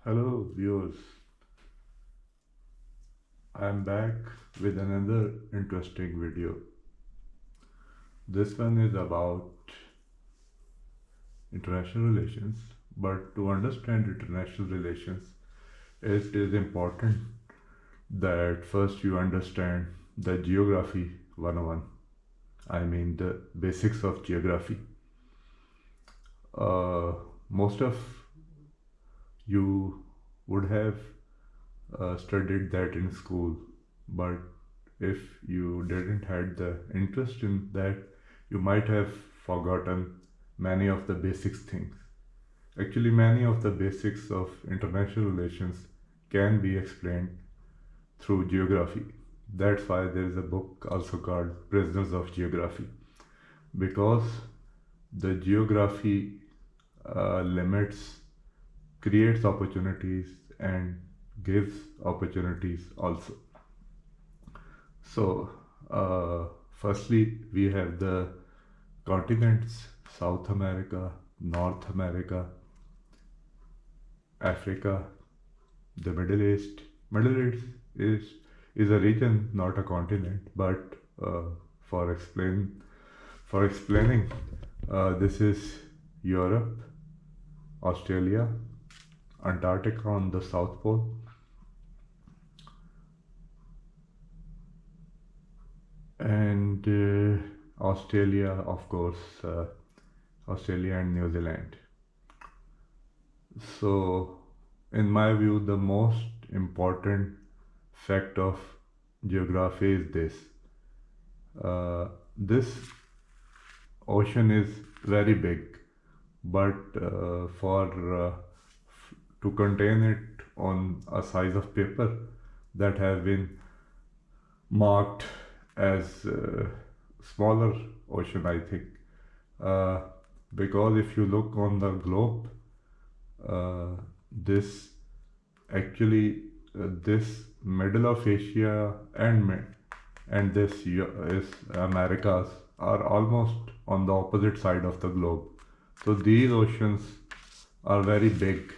Hello viewers, I am back with another interesting video. This one is about international relations, but to understand international relations, it is important that first you understand the geography 101. I mean the basics of geography. Uh, Most of you would have studied that in school, but if you didn't had the interest in that, you might have forgotten many of the basics things. Actually, many of the basics of international relations can be explained through geography. That's why there is a book also called Prisoners of Geography, because the geography limits, creates opportunities, and gives opportunities also. So, firstly, we have the continents: South America, North America, Africa, the Middle East. Middle East is a region, not a continent. But uh, for explaining, this is Europe, Australia, Antarctica on the South Pole, and Australia, of course, Australia and New Zealand. So, in my view, the most important fact of geography is this: this ocean is very big, but to contain it on a size of paper that have been marked as smaller ocean, I think, uh, because if you look on the globe, uh, this actually this middle of Asia and this is Americas are almost on the opposite side of the globe. So these oceans are very big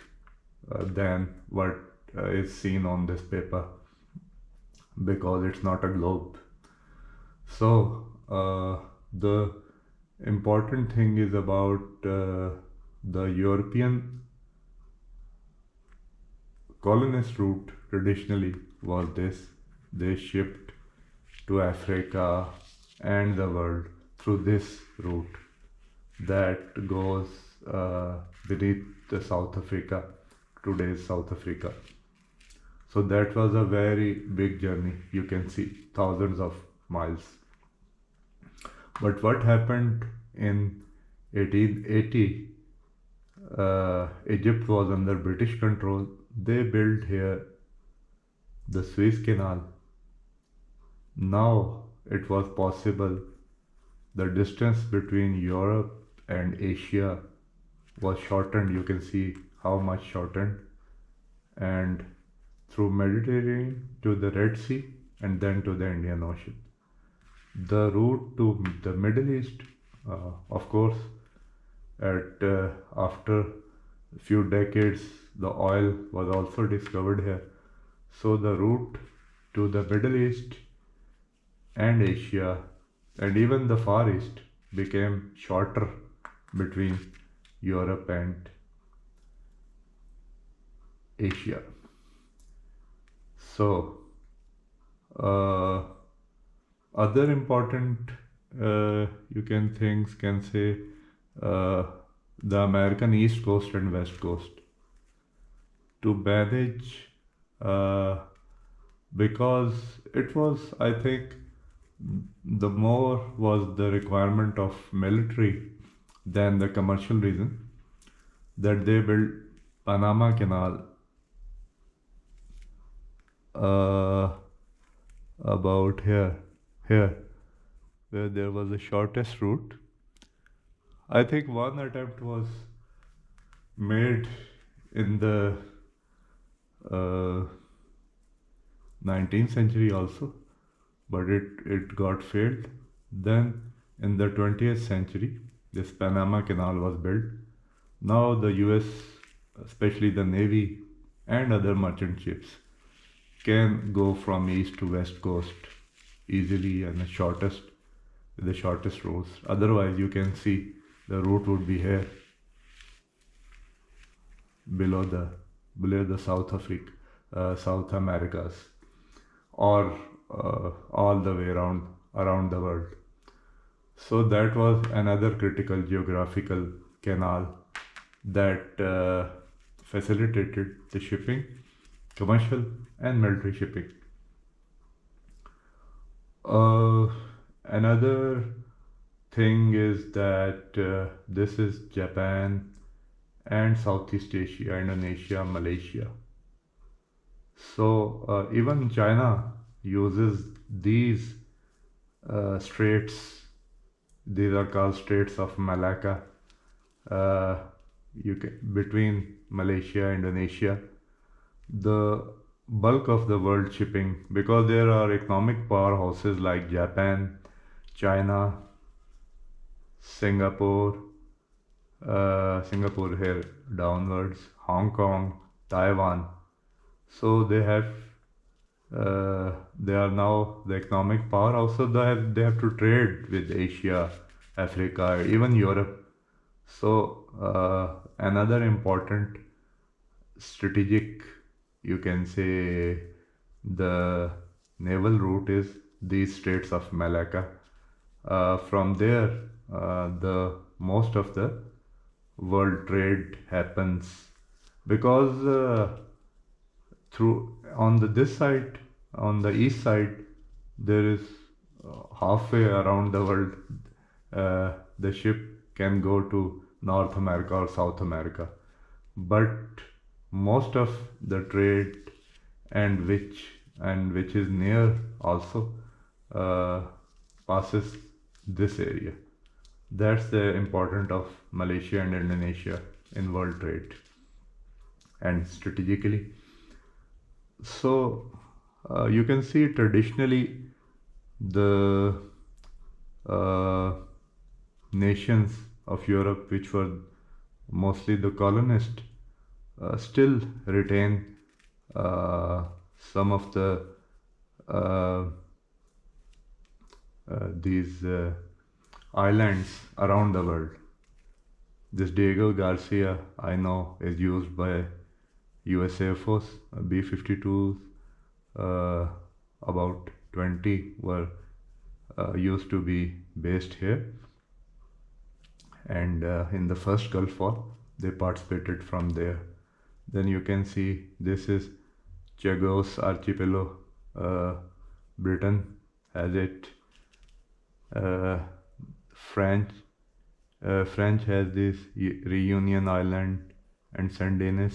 than what is seen on this paper, because it's not a globe. So the important thing is about the European colonist route traditionally was this: they shipped to Africa and the world through this route that goes beneath the South Africa, today's South Africa. So that was a very big journey, you can see, thousands of miles. But what happened in 1880? Egypt was under British control. They built here the Suez Canal. Now it was possible. The distance between Europe and Asia was shortened. You can see how much shortened. And through Mediterranean to the Red Sea and then to the Indian Ocean. The route to the Middle East, of course, at after a few decades, the oil was also discovered here. So the route to the Middle East and Asia and even the Far East became shorter between Europe and Asia. So, uh, other important you can say uh, the American East Coast and West Coast to manage, uh, because it was, I think, the more was the requirement of military than the commercial reason that they built Panama Canal uh, about here, where there was the shortest route. I think one attempt was made in the uh, 19th century also, but it got failed. Then in the 20th century, this Panama Canal was built. Now the US, especially the Navy, and other merchant ships can go from east to west coast easily and the shortest routes. Otherwise, you can see the route would be here below the South Americas, or all the way around the world. So that was another critical geographical canal that facilitated the shipping, commercial and military shipping. Uh, Another thing is that this is Japan and Southeast Asia, Indonesia, Malaysia. So even China uses these straits. These are called Straits of Malacca. Uh, between Malaysia, Indonesia, the bulk of the world shipping, because there are economic powerhouses like Japan, China, Singapore, Singapore here downwards, Hong Kong, Taiwan. So they are now the economic power. Also, they have to trade with Asia, Africa, even Europe. So another important strategic, you can say, the naval route is these Straits of Malacca. From there, the most of the world trade happens, because through on this side, on the east side, there is halfway around the world, the ship can go to North America or South America, but most of the trade, and which is near also, uh, passes this area. That's the importance of Malaysia and Indonesia in world trade and strategically. So you can see traditionally the uh, nations of Europe, which were mostly the colonists, still retain some of uh, these islands around the world. This Diego Garcia, I know, is used by US Air Force. B-52s, about 20 were used to be based here. And in the first Gulf War, they participated from there. Then you can see this is Chagos Archipelago. Britain has it. Uh, French has this Reunion Island and Saint Denis.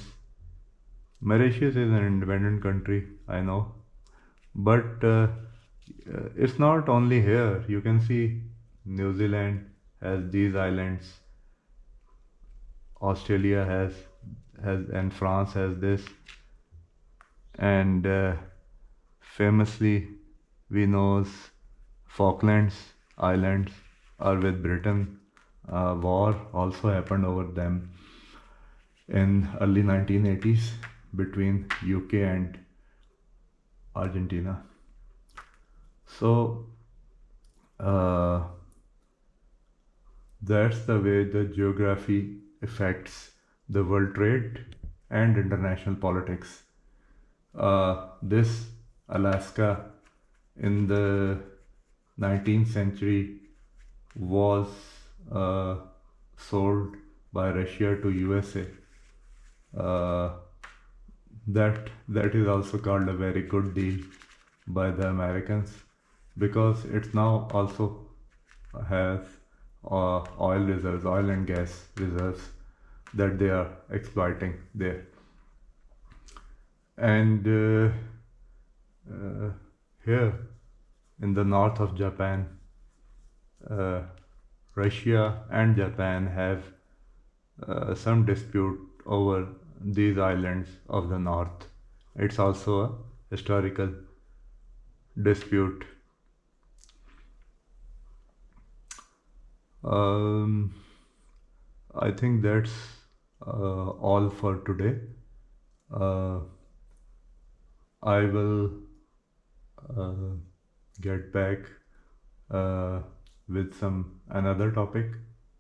Mauritius is an independent country, I know, but it's not only here. You can see New Zealand has these islands, Australia has and France has this, and famously we know Falklands Islands are with Britain. War also happened over them in early 1980s between UK and Argentina. So uh, that's the way the geography affects the world trade and international politics. This Alaska in the 19th century was uh, sold by Russia to USA. Uh, that is also called a very good deal by the Americans, because it now also has oil and gas reserves that they are exploiting there. And here in the north of Japan, uh, Russia and Japan have some dispute over these islands of the north. It's also a historical dispute. I think that's all for today. Uh, I will uh, get back uh, with some another topic,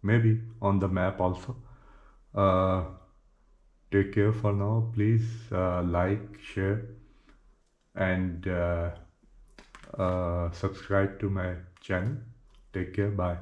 maybe on the map also. Uh, Take care for now. Please like, share, and subscribe to my channel. Take care. Bye.